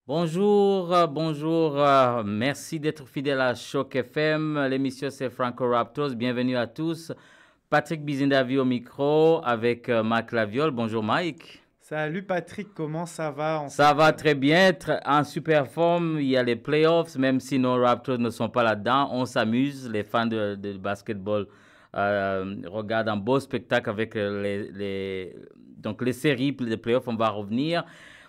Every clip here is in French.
Bonjour. Merci d'être fidèle à Choc FM. L'émission, c'est Franco Raptors. Bienvenue à tous. Patrick Bizindavi au micro avec Mike Laviole. Bonjour, Mike. Salut Patrick, comment ça va Ça va très bien, en super forme. Il y a les playoffs, même si nos Raptors ne sont pas là-dedans. On s'amuse. Les fans de basketball regardent un beau spectacle avec donc les séries, les playoffs. On va revenir.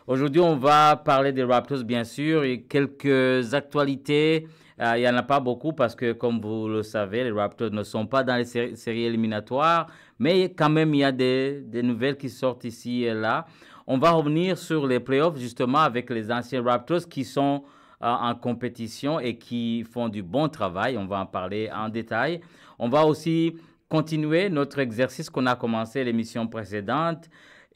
Aujourd'hui, on va parler des Raptors, bien sûr, et quelques actualités. Il n'y en a pas beaucoup parce que, comme vous le savez, les Raptors ne sont pas dans les séries éliminatoires, mais quand même, il y a des nouvelles qui sortent ici et là. On va revenir sur les playoffs, justement, avec les anciens Raptors qui sont en compétition et qui font du bon travail. On va en parler en détail. On va aussi continuer notre exercice qu'on a commencé l'émission précédente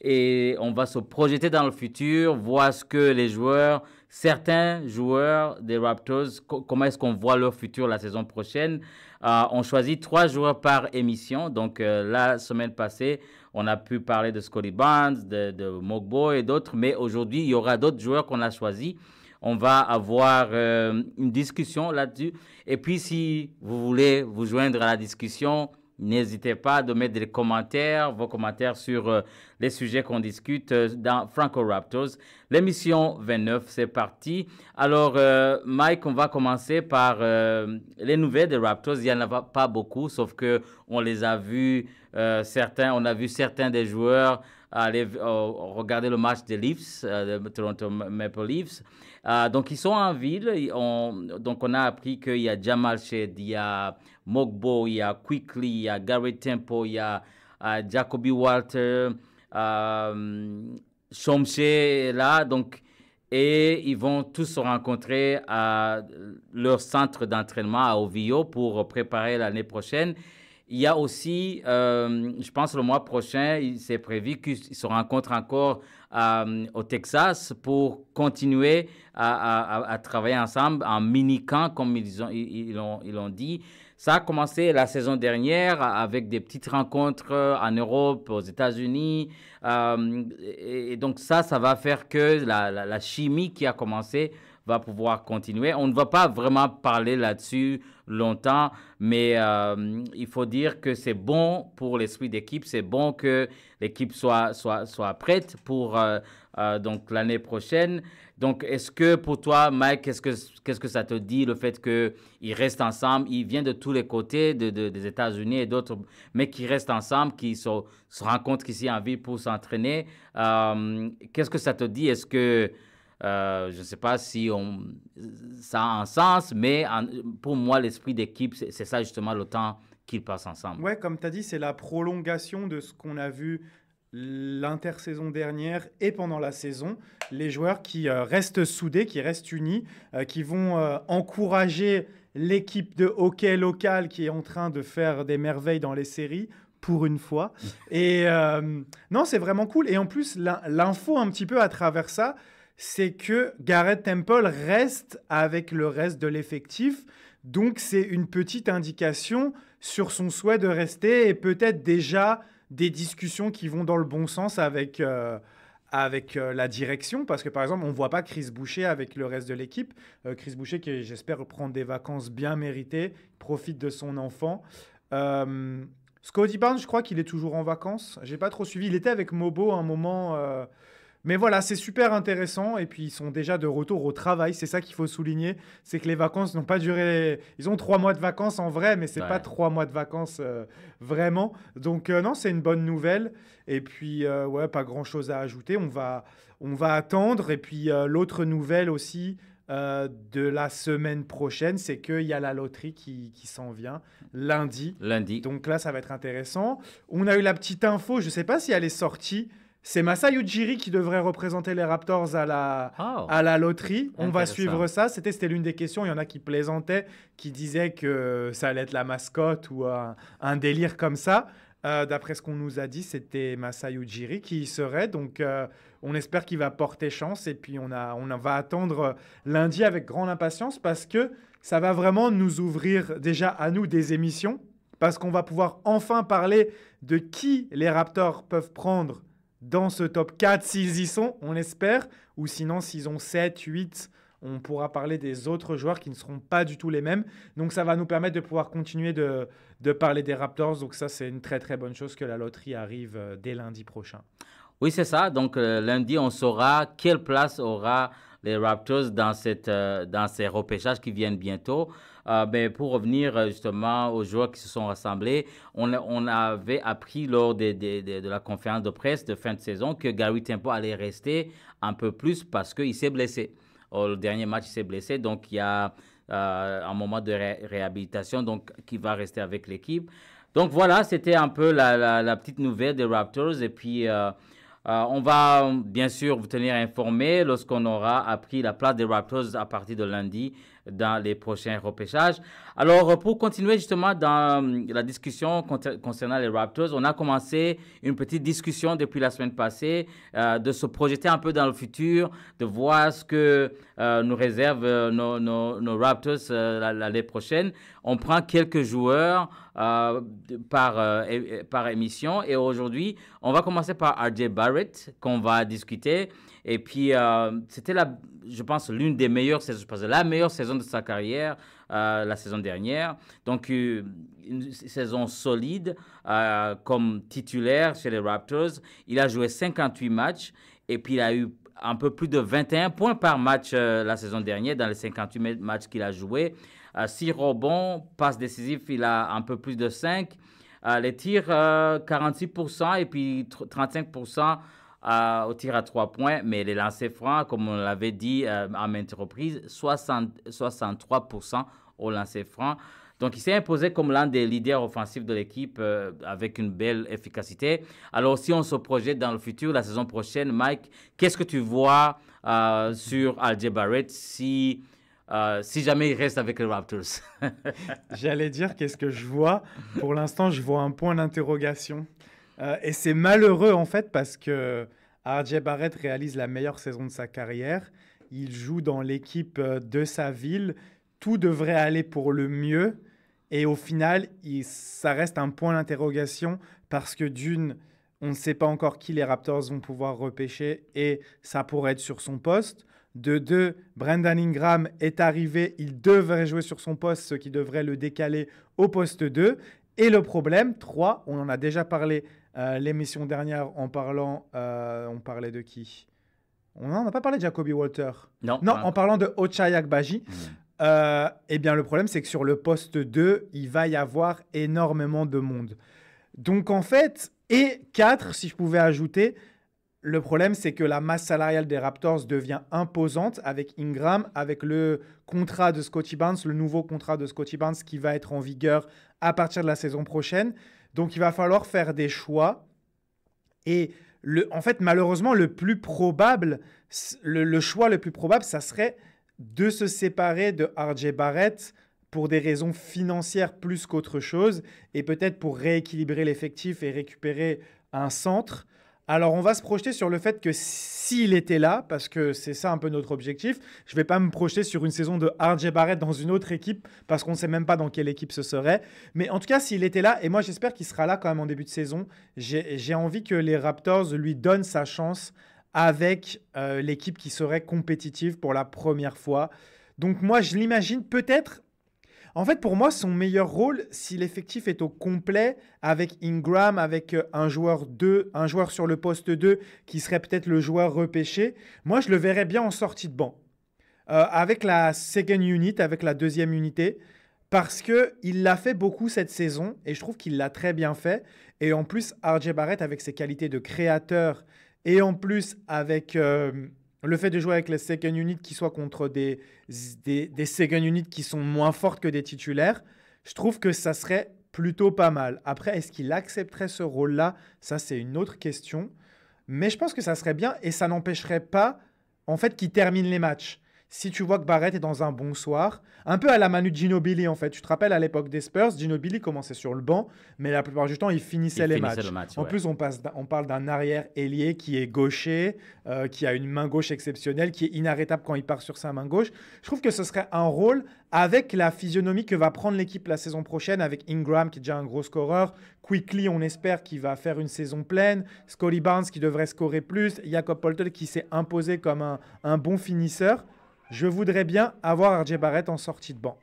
et on va se projeter dans le futur, voir ce que les joueurs, certains joueurs des Raptors, comment est-ce qu'on voit leur futur la saison prochaine. On choisit 3 joueurs par émission. Donc, la semaine passée, on a pu parler de Scottie Barnes, de Mogbo et d'autres, mais aujourd'hui, il y aura d'autres joueurs qu'on a choisis. On va avoir une discussion là-dessus. Et puis, si vous voulez vous joindre à la discussion, n'hésitez pas à mettre des commentaires, vos commentaires sur les sujets qu'on discute dans Franco Raptors. L'émission 29, c'est parti. Alors, Mike, on va commencer par les nouvelles des Raptors. Il n'y en a pas beaucoup, sauf qu'on les a vus, on a vu certains des joueurs aller regarder le match des Leafs, de Toronto Maple Leafs. Donc, ils sont en ville. Donc, on a appris qu'il y a Jamal Shead, il y a Mogbo, il y a Quickly, il y a Gary Tempo, il y a Jacoby Walter, Shomche est là. Donc, et ils vont tous se rencontrer à leur centre d'entraînement à Ovio pour préparer l'année prochaine. Il y a aussi, je pense le mois prochain, c'est prévu qu'ils se rencontrent encore au Texas pour continuer à travailler ensemble en mini-camp, comme ils l'ont dit. Ça a commencé la saison dernière avec des petites rencontres en Europe, aux États-Unis. Et donc ça va faire que la chimie qui a commencé va pouvoir continuer. On ne va pas vraiment parler là-dessus longtemps, mais il faut dire que c'est bon pour l'esprit d'équipe, c'est bon que l'équipe soit prête pour donc l'année prochaine. Donc, est-ce que pour toi, Mike, qu'est-ce que ça te dit, le fait qu'ils restent ensemble, ils viennent de tous les côtés des États-Unis et d'autres, mais qui restent ensemble, qui se rencontrent ici en ville pour s'entraîner. Qu'est-ce que ça te dit? Est-ce que je ne sais pas si ça a un sens, mais pour moi, l'esprit d'équipe, c'est ça justement le temps qu'ils passent ensemble. Ouais, comme tu as dit, c'est la prolongation de ce qu'on a vu l'intersaison dernière et pendant la saison. Les joueurs qui restent soudés, qui restent unis, qui vont encourager l'équipe de hockey locale qui est en train de faire des merveilles dans les séries pour une fois. Et non, c'est vraiment cool. Et en plus, l'info un petit peu à travers ça, c'est que Garrett Temple reste avec le reste de l'effectif. Donc, c'est une petite indication sur son souhait de rester et peut-être déjà des discussions qui vont dans le bon sens avec la direction. Parce que, par exemple, on ne voit pas Chris Boucher avec le reste de l'équipe. Chris Boucher qui, j'espère, prendre des vacances bien méritées, profite de son enfant. Scottie Barnes, je crois qu'il est toujours en vacances. Je n'ai pas trop suivi. Il était avec Mobo à un moment... Mais voilà, c'est super intéressant. Et puis, ils sont déjà de retour au travail. C'est ça qu'il faut souligner. C'est que les vacances n'ont pas duré... Ils ont 3 mois de vacances en vrai, mais ce n'est pas 3 mois de vacances vraiment. Donc, non, c'est une bonne nouvelle. Et puis, ouais, pas grand-chose à ajouter. On va attendre. Et puis, l'autre nouvelle aussi de la semaine prochaine, c'est qu'il y a la loterie qui s'en vient lundi. Donc là, ça va être intéressant. On a eu la petite info. Je ne sais pas si elle est sortie. C'est Masai Ujiri qui devrait représenter les Raptors à la loterie. On va suivre ça. C'était l'une des questions. Il y en a qui plaisantaient, qui disaient que ça allait être la mascotte ou un délire comme ça. D'après ce qu'on nous a dit, c'était Masai Ujiri qui y serait. Donc, on espère qu'il va porter chance. Et puis, on va attendre lundi avec grande impatience parce que ça va vraiment nous ouvrir déjà à nous des émissions. Parce qu'on va pouvoir enfin parler de qui les Raptors peuvent prendre dans ce top 4 s'ils y sont, on espère. Ou sinon, s'ils ont 7, 8, on pourra parler des autres joueurs qui ne seront pas du tout les mêmes. Donc, ça va nous permettre de pouvoir continuer de parler des Raptors. Donc, ça, c'est une très, très bonne chose que la loterie arrive dès lundi prochain. Oui, c'est ça. Donc, lundi, on saura quelle place aura les Raptors dans ces repêchages qui viennent bientôt. Mais pour revenir justement aux joueurs qui se sont rassemblés, on avait appris lors de la conférence de presse de fin de saison que Gary Temple allait rester un peu plus parce qu'il s'est blessé. Le dernier match, il s'est blessé. Donc, il y a un moment de réhabilitation donc, qui va rester avec l'équipe. Donc, voilà, c'était un peu la petite nouvelle des Raptors. Et puis, on va bien sûr vous tenir informé lorsqu'on aura appris la place des Raptors à partir de lundi dans les prochains repêchages. Alors, pour continuer justement dans la discussion concernant les Raptors, on a commencé une petite discussion depuis la semaine passée de se projeter un peu dans le futur, de voir ce que nous réservent nos Raptors l'année prochaine. On prend quelques joueurs par émission et aujourd'hui, on va commencer par R.J. Barrett qu'on va discuter. Et puis, c'était, je pense, l'une des meilleures saisons, la meilleure saison de sa carrière, la saison dernière. Donc, une saison solide comme titulaire chez les Raptors. Il a joué 58 matchs et puis il a eu un peu plus de 21 points par match la saison dernière dans les 58 matchs qu'il a joué. 6 rebonds, passes décisives, il a un peu plus de 5. Les tirs, 46% et puis 35% au tir à 3 points, mais les lancers francs, comme on l'avait dit à maintes reprises, 63% au lancer franc. Donc, il s'est imposé comme l'un des leaders offensifs de l'équipe avec une belle efficacité. Alors, si on se projette dans le futur, la saison prochaine, Mike, qu'est-ce que tu vois sur R.J. Barrett si jamais il reste avec les Raptors? J'allais dire qu'est-ce que je vois. Pour l'instant, je vois un point d'interrogation. Et c'est malheureux en fait parce que R.J. Barrett réalise la meilleure saison de sa carrière. Il joue dans l'équipe de sa ville. Tout devrait aller pour le mieux. Et au final, ça reste un point d'interrogation parce que d'une, on ne sait pas encore qui les Raptors vont pouvoir repêcher et ça pourrait être sur son poste. De deux, Brandon Ingram est arrivé, il devrait jouer sur son poste, ce qui devrait le décaler au poste 2. Et le problème, 3, on en a déjà parlé l'émission dernière on parlait de qui? On n'a pas parlé de Jacoby Walter. Non, en parlant de Ochai Agbaji. Eh bien, le problème, c'est que sur le poste 2, il va y avoir énormément de monde. Donc, en fait, et 4, si je pouvais ajouter, le problème, c'est que la masse salariale des Raptors devient imposante avec Ingram, avec le contrat de Scottie Barnes, le nouveau contrat de Scottie Barnes qui va être en vigueur à partir de la saison prochaine. Donc, il va falloir faire des choix. Et en fait, malheureusement, le choix le plus probable, ça serait de se séparer de R.J. Barrett pour des raisons financières plus qu'autre chose et peut-être pour rééquilibrer l'effectif et récupérer un centre. Alors, on va se projeter sur le fait que s'il était là, parce que c'est ça un peu notre objectif, je ne vais pas me projeter sur une saison de R.J. Barrett dans une autre équipe, parce qu'on ne sait même pas dans quelle équipe ce serait. Mais en tout cas, s'il était là, et moi j'espère qu'il sera là quand même en début de saison, j'ai envie que les Raptors lui donnent sa chance avec l'équipe qui serait compétitive pour la première fois. Donc moi, je l'imagine peut-être. En fait, pour moi, son meilleur rôle, si l'effectif est au complet, avec Ingram, avec un joueur sur le poste 2, qui serait peut-être le joueur repêché, moi, je le verrais bien en sortie de banc. Avec la second unit, avec la deuxième unité, parce qu'il l'a fait beaucoup cette saison, et je trouve qu'il l'a très bien fait. Et en plus, R.J. Barrett, avec ses qualités de créateur, et en plus, avec le fait de jouer avec les second units qui soient contre des second units qui sont moins fortes que des titulaires, je trouve que ça serait plutôt pas mal. Après, est-ce qu'il accepterait ce rôle-là? Ça, c'est une autre question. Mais je pense que ça serait bien et ça n'empêcherait pas, en fait, qu'il termine les matchs. si tu vois que Barrett est dans un bon soir, un peu à la Manu Ginobili en fait. Tu te rappelles à l'époque des Spurs, Ginobili commençait sur le banc, mais la plupart du temps, il finissait les matchs. le match. En Ouais. plus, on parle d'un arrière ailier qui est gaucher, qui a une main gauche exceptionnelle, qui est inarrêtable quand il part sur sa main gauche. Je trouve que ce serait un rôle avec la physionomie que va prendre l'équipe la saison prochaine, avec Ingram qui est déjà un gros scoreur, Quickly, on espère qu'il va faire une saison pleine, Scottie Barnes qui devrait scorer plus, Jakob Poeltl qui s'est imposé comme un bon finisseur. Je voudrais bien avoir RJ Barrett en sortie de banc.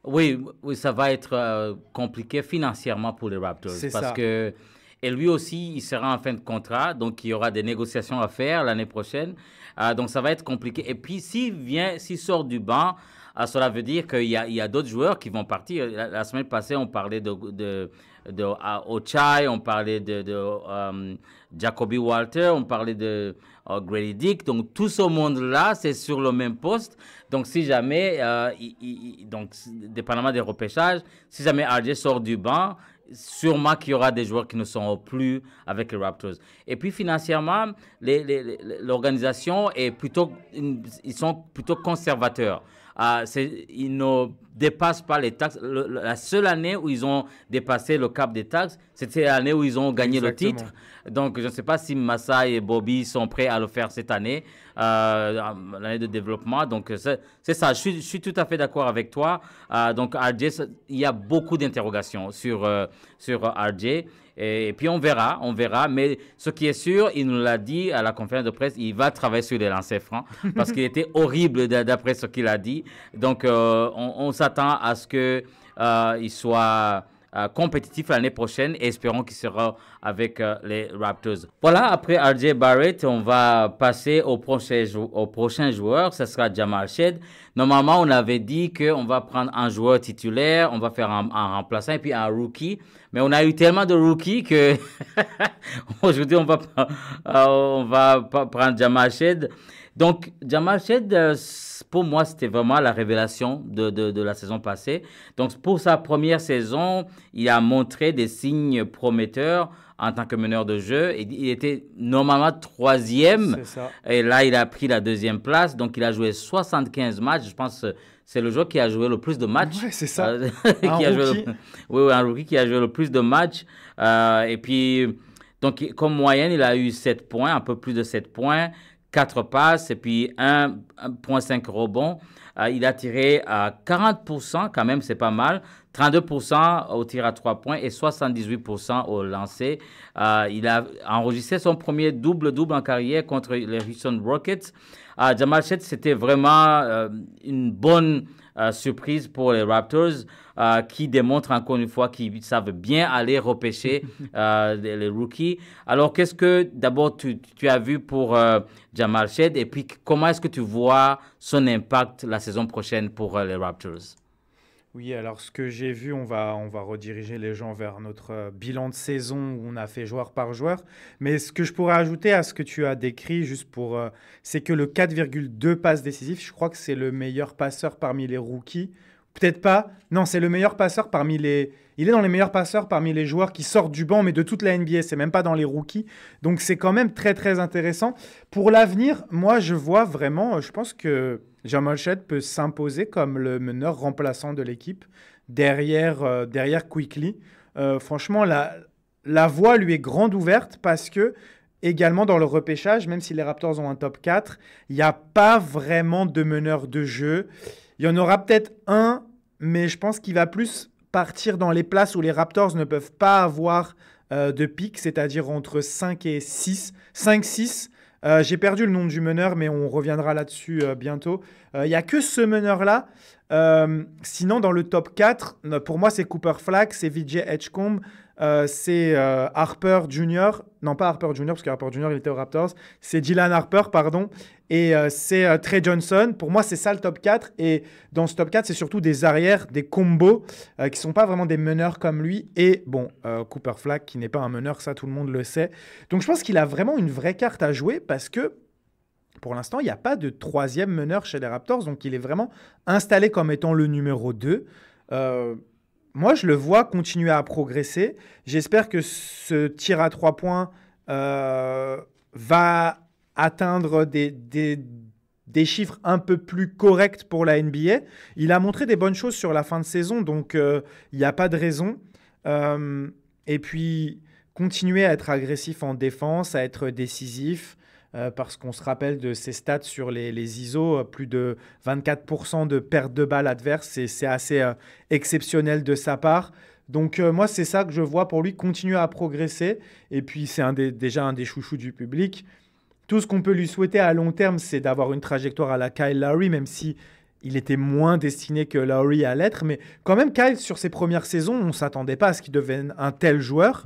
Oui, oui, ça va être compliqué financièrement pour les Raptors. C'est parce ça. que, et lui aussi, il sera en fin de contrat, donc il y aura des négociations à faire l'année prochaine. Donc ça va être compliqué. Et puis s'il sort du banc, cela veut dire qu'il y a d'autres joueurs qui vont partir. La semaine passée, on parlait de Ochai, on parlait de Jacoby Walter, on parlait de Grady Dick. Donc tout ce monde-là, c'est sur le même poste. Donc si jamais, donc dépendamment des repêchages, si jamais RJ sort du banc, sûrement qu'il y aura des joueurs qui ne seront plus avec les Raptors. Et puis financièrement, l'organisation est plutôt, ils sont plutôt conservateurs. Ils ne dépassent pas les taxes. La seule année où ils ont dépassé le cap des taxes, c'était l'année où ils ont gagné Exactement. le titre. Donc, je ne sais pas si Massa et Bobby sont prêts à le faire cette année, l'année de développement. Donc, c'est ça. Je suis tout à fait d'accord avec toi. Donc, RJ, il y a beaucoup d'interrogations sur RJ. Et puis, on verra. Mais ce qui est sûr, il nous l'a dit à la conférence de presse, il va travailler sur les lancers francs parce qu'il était horrible d'après ce qu'il a dit. Donc, on s'attend à ce qu'il soit compétitif l'année prochaine et espérons qu'il sera avec les Raptors. Voilà, après RJ Barrett, on va passer au prochain joueur, ce sera Jamal Shead. Normalement, on avait dit qu'on va prendre un joueur titulaire, on va faire un remplaçant et puis un rookie. Mais on a eu tellement de rookies que aujourd'hui, on va prendre Jamal Shead. Donc, Jamal Shead, pour moi, c'était vraiment la révélation de la saison passée. Donc, pour sa première saison, il a montré des signes prometteurs en tant que meneur de jeu. Il était normalement troisième. C'est ça. Et là, il a pris la deuxième place. Donc, il a joué 75 matchs. Je pense que c'est le joueur qui a joué le plus de matchs. Ouais, c'est ça. Un rookie. Oui, un rookie qui a joué le plus de matchs. Et puis, donc, comme moyenne, il a eu 7 points, un peu plus de 7 points. 4 passes et puis 1,5 rebonds. Il a tiré à 40%, quand même, c'est pas mal. 32% au tir à 3 points et 78% au lancer. Il a enregistré son premier double-double en carrière contre les Houston Rockets. Jamal Shead, c'était vraiment une bonne surprise pour les Raptors qui démontrent encore une fois qu'ils savent bien aller repêcher les rookies. Alors, qu'est-ce que d'abord tu as vu pour Jamal Shead et puis comment est-ce que tu vois son impact la saison prochaine pour les Raptors? Oui, alors ce que j'ai vu, on va rediriger les gens vers notre bilan de saison où on a fait joueur par joueur. Mais ce que je pourrais ajouter à ce que tu as décrit, c'est que le 4,2 passes décisives, je crois que c'est le meilleur passeur parmi les rookies. Peut-être pas. Non, c'est le meilleur passeur parmi les... Il est dans les meilleurs passeurs parmi les joueurs qui sortent du banc, mais de toute la NBA. C'est même pas dans les rookies. Donc, c'est quand même très, très intéressant. Pour l'avenir, moi, je vois vraiment... Je pense que Jamal Shead peut s'imposer comme le meneur remplaçant de l'équipe derrière Quickly. Franchement, la voie lui est grande ouverte parce que également dans le repêchage, même si les Raptors ont un top 4, il n'y a pas vraiment de meneur de jeu. Il y en aura peut-être un, mais je pense qu'il va plus partir dans les places où les Raptors ne peuvent pas avoir de pic, c'est-à-dire entre 5 et 6. 5-6. J'ai perdu le nom du meneur, mais on reviendra là-dessus bientôt. Il n'y a que ce meneur-là. Sinon, dans le top 4, pour moi, c'est Cooper Flack, c'est Vijay Edgecombe, c'est Harper Jr. Non, pas Harper Jr., parce que Harper Jr., il était aux Raptors. C'est Dylan Harper, pardon. Et c'est Trey Johnson. Pour moi, c'est ça le top 4. Et dans ce top 4, c'est surtout des arrières, des combos qui ne sont pas vraiment des meneurs comme lui. Et bon, Cooper Flack, qui n'est pas un meneur, ça, tout le monde le sait. Donc, je pense qu'il a vraiment une vraie carte à jouer parce que pour l'instant, il n'y a pas de troisième meneur chez les Raptors. Donc, il est vraiment installé comme étant le numéro 2. Moi, je le vois continuer à progresser. J'espère que ce tir à 3 points va atteindre des des chiffres un peu plus corrects pour la NBA. Il a montré des bonnes choses sur la fin de saison, donc il n'y a pas de raison. Et puis, continuer à être agressif en défense, à être décisif, parce qu'on se rappelle de ses stats sur les ISO, plus de 24% de perte de balle adverse, c'est assez exceptionnel de sa part. Donc moi, c'est ça que je vois pour lui, continuer à progresser. Et puis, c'est déjà un des chouchous du public. Tout ce qu'on peut lui souhaiter à long terme, c'est d'avoir une trajectoire à la Kyle Lowry, même si il était moins destiné que Lowry à l'être. Mais quand même, Kyle, sur ses premières saisons, on ne s'attendait pas à ce qu'il devienne un tel joueur.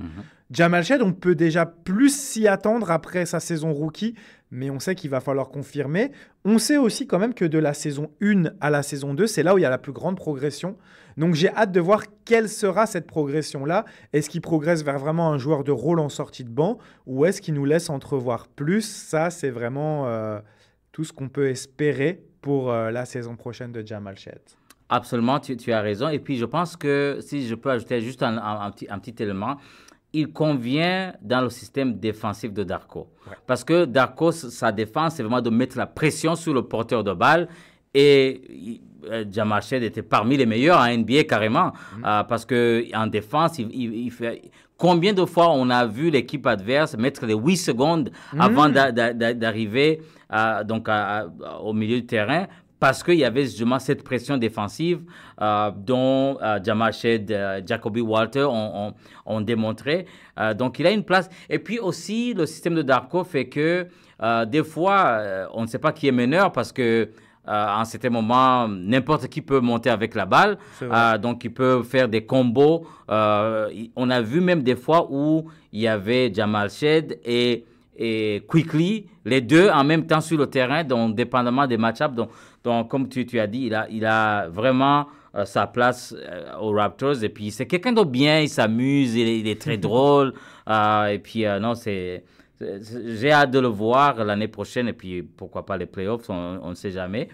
Jamal Shead, on peut déjà plus s'y attendre après sa saison rookie, mais on sait qu'il va falloir confirmer. On sait aussi quand même que de la saison 1 à la saison 2, c'est là où il y a la plus grande progression. Donc j'ai hâte de voir quelle sera cette progression-là. Est-ce qu'il progresse vers vraiment un joueur de rôle en sortie de banc ou est-ce qu'il nous laisse entrevoir plus? Ça, c'est vraiment tout ce qu'on peut espérer pour la saison prochaine de Jamal Shead. Absolument, tu as raison. Et puis, je pense que si je peux ajouter juste un petit élément, il convient dans le système défensif de Darko. Ouais. Parce que Darko, sa défense, c'est vraiment de mettre la pression sur le porteur de balle. Et Jamal Shead était parmi les meilleurs en NBA carrément. Parce qu'en défense, il fait... Combien de fois on a vu l'équipe adverse mettre les 8 secondes avant d'arriver au milieu du terrain? Parce qu'il y avait justement cette pression défensive dont Jamal Shead, Jacoby Walter ont démontré. Donc, il a une place. Et puis aussi, le système de Darko fait que des fois, on ne sait pas qui est meneur parce que en certains moments, n'importe qui peut monter avec la balle. Donc, il peut faire des combos. On a vu même des fois où il y avait Jamal Shead et Quickley, les deux en même temps sur le terrain, donc dépendamment des match-ups. Donc, comme tu as dit, il a vraiment sa place aux Raptors. Et puis, c'est quelqu'un de bien, il s'amuse, il est très drôle. Et puis, non, j'ai hâte de le voir l'année prochaine. Et puis, pourquoi pas les playoffs, on ne sait jamais.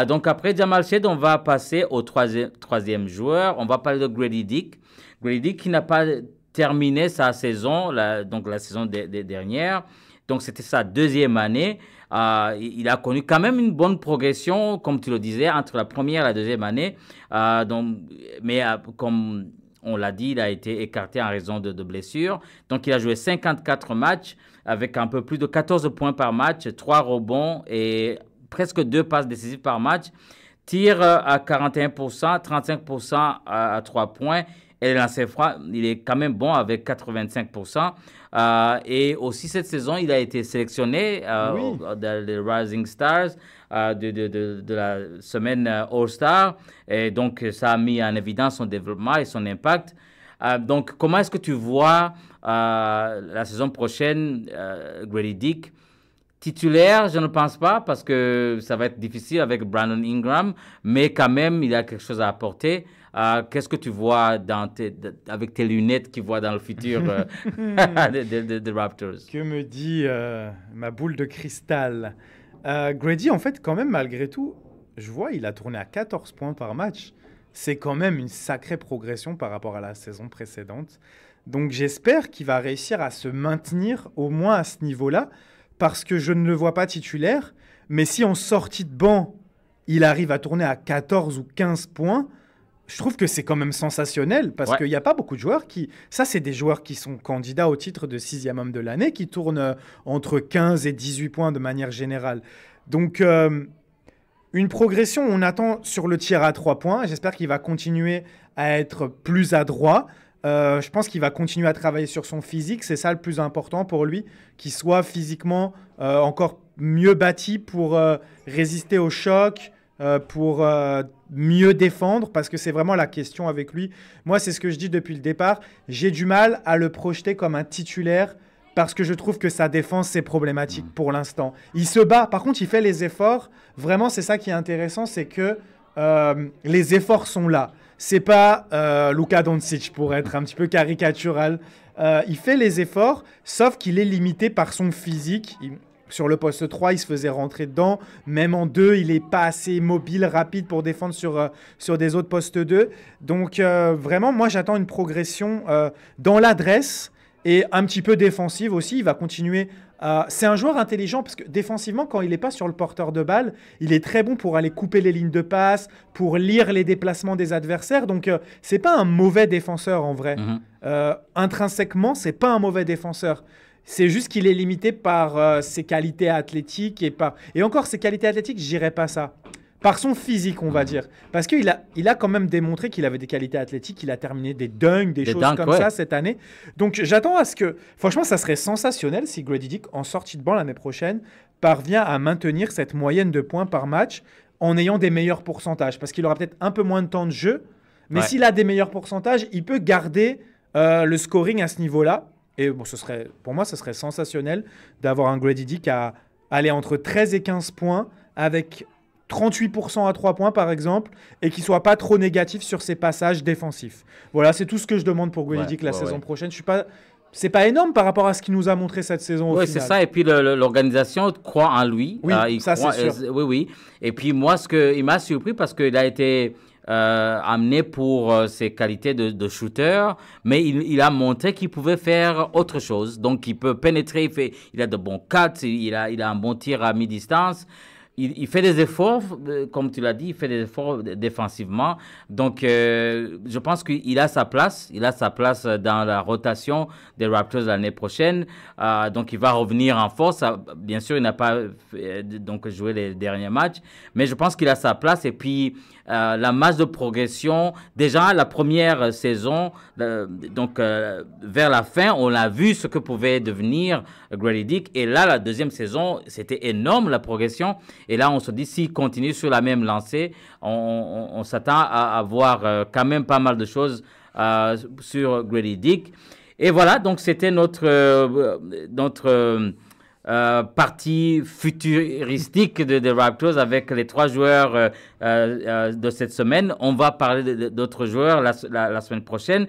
Donc, après Jamal Shead, on va passer au troisième joueur. On va parler de Grady Dick. Grady Dick qui n'a pas terminé sa saison, donc la saison dernière. Donc, c'était sa deuxième année. Il a connu quand même une bonne progression, comme tu le disais, entre la première et la deuxième année. Mais comme on l'a dit, il a été écarté en raison de blessures. Donc, il a joué 54 matchs avec un peu plus de 14 points par match, 3 rebonds et presque 2 passes décisives par match. Tir à 41%, 35% à 3 points. Et le lancer franc, il est quand même bon avec 85%. Et aussi, cette saison, il a été sélectionné dans les Rising Stars de la semaine All-Star. Et donc, ça a mis en évidence son développement et son impact. Donc, comment est-ce que tu vois la saison prochaine, Grady Dick? Titulaire, je ne pense pas, parce que ça va être difficile avec Brandon Ingram, mais quand même, il a quelque chose à apporter. Qu'est-ce que tu vois avec tes lunettes qui voient dans le futur des Raptors? Que me dit ma boule de cristal? Grady, en fait, quand même, malgré tout, je vois, il a tourné à 14 points par match. C'est quand même une sacrée progression par rapport à la saison précédente. Donc, j'espère qu'il va réussir à se maintenir au moins à ce niveau-là, parce que je ne le vois pas titulaire. Mais si en sortie de banc, il arrive à tourner à 14 ou 15 points, je trouve que c'est quand même sensationnel parce qu'il n'y a pas beaucoup de joueurs qui... Ça, c'est des joueurs qui sont candidats au titre de 6e homme de l'année, qui tournent entre 15 et 18 points de manière générale. Donc, une progression, on attend sur le tir à 3 points. J'espère qu'il va continuer à être plus adroit. Je pense qu'il va continuer à travailler sur son physique. C'est ça le plus important pour lui, qu'il soit physiquement encore mieux bâti pour résister au choc, pour mieux défendre, parce que c'est vraiment la question avec lui. Moi, c'est ce que je dis depuis le départ. J'ai du mal à le projeter comme un titulaire parce que je trouve que sa défense, c'est problématique pour l'instant. Il se bat. Par contre, il fait les efforts. Vraiment, c'est ça qui est intéressant, c'est que les efforts sont là. C'est pas Luka Doncic, pour être un petit peu caricatural. Il fait les efforts, sauf qu'il est limité par son physique. Sur le poste 3, il se faisait rentrer dedans. Même en 2, il n'est pas assez mobile, rapide pour défendre sur des autres postes 2. Donc, vraiment, moi, j'attends une progression dans l'adresse et un petit peu défensive aussi. Il va continuer C'est un joueur intelligent parce que défensivement, quand il n'est pas sur le porteur de balle, il est très bon pour aller couper les lignes de passe, pour lire les déplacements des adversaires. Donc, c'est pas un mauvais défenseur en vrai. Intrinsèquement, c'est pas un mauvais défenseur. C'est juste qu'il est limité par ses qualités athlétiques et encore ses qualités athlétiques, je dirais pas ça. Par son physique, on va dire. Parce qu'il a quand même démontré qu'il avait des qualités athlétiques. Il a terminé des dunks, des choses comme ça cette année. Donc, j'attends à ce que... Franchement, ça serait sensationnel si Grady Dick, en sortie de banc l'année prochaine, parvient à maintenir cette moyenne de points par match en ayant des meilleurs pourcentages. Parce qu'il aura peut-être un peu moins de temps de jeu. Mais s'il a des meilleurs pourcentages, il peut garder le scoring à ce niveau-là. Et bon, pour moi, ce serait sensationnel d'avoir un Grady Dick à aller entre 13 et 15 points avec 38% à 3 points, par exemple, et qu'il ne soit pas trop négatif sur ses passages défensifs. Voilà, c'est tout ce que je demande pour Grady Dick la saison prochaine. C'est pas énorme par rapport à ce qu'il nous a montré cette saison. Oui, c'est ça. Et puis, l'organisation croit en lui. Oui, ça, c'est sûr. Oui. Et puis, moi, il m'a surpris parce qu'il a été... amené pour ses qualités de shooter, mais il a montré qu'il pouvait faire autre chose. Donc, il peut pénétrer, il a de bons cuts, il a un bon tir à mi-distance. Il fait des efforts, comme tu l'as dit, il fait des efforts défensivement. Donc, je pense qu'il a sa place. Il a sa place dans la rotation des Raptors l'année prochaine. Donc, il va revenir en force. Bien sûr, il n'a pas donc joué les derniers matchs, mais je pense qu'il a sa place. Et puis, la marge de progression, déjà la première saison, donc vers la fin, on a vu ce que pouvait devenir Grady Dick. Et là, la deuxième saison, c'était énorme la progression. Et là, on se dit, s'il continue sur la même lancée, on s'attend à voir quand même pas mal de choses sur Grady Dick. Et voilà, donc c'était notre partie futuristique des Raptors avec les 3 joueurs de cette semaine. On va parler d'autres joueurs la semaine prochaine.